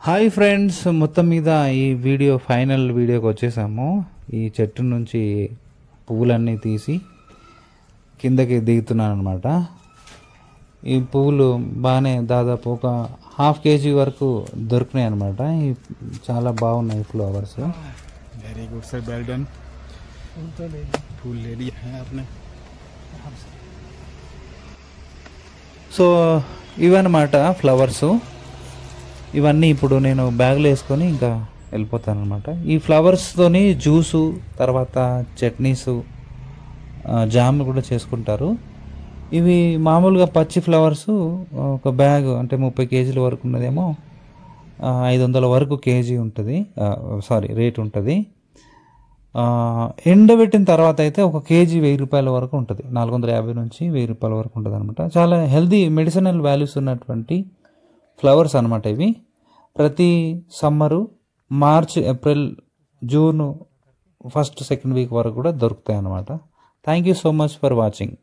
Hi friends, మొత్తం మీద ఈ వీడియో ఫైనల్ వీడియోకి వచ్చేసాము. ఈ చెట్టు నుంచి పువ్వులన్నీ తీసి కిందకి దిగుతున్నాను అనమాట. ఈ పువ్వులు బాగానే దాదాపు ఒక ½ kg వరకు దొరికినాయి అనమాట. చాలా బాగున్నాయి flowers. Very good sir, well done. फूल ले लिया है आपने. సో ఇవన్నమాట ఫ్లవర్స్. ఇవన్నీ ఇప్పుడు నేను బ్యాగ్లో వేసుకొని ఇంకా వెళ్ళిపోతాను అనమాట. ఈ ఫ్లవర్స్తోని జ్యూసు, తర్వాత చట్నీసు, జామ్ కూడా చేసుకుంటారు. ఇవి మామూలుగా పచ్చి ఫ్లవర్స్ ఒక బ్యాగ్ అంటే 30 kg వరకు ఉన్నదేమో 500 వరకు కేజీ ఉంటుంది, రేట్ ఉంటుంది. ఎండబెట్టిన తర్వాత అయితే ఒక కేజీ 1000 రూపాయల వరకు ఉంటుంది. 450 నుంచి 1000 రూపాయల వరకు ఉంటుంది అనమాట. చాలా హెల్దీ మెడిసినల్ వాల్యూస్ ఉన్నటువంటి ఫ్లవర్స్ అనమాట ఇవి. ప్రతి summer March, April, June 1st, 2nd week వరకు కూడా దొరుకుతాయి అన్నమాట. Thank you so much for watching.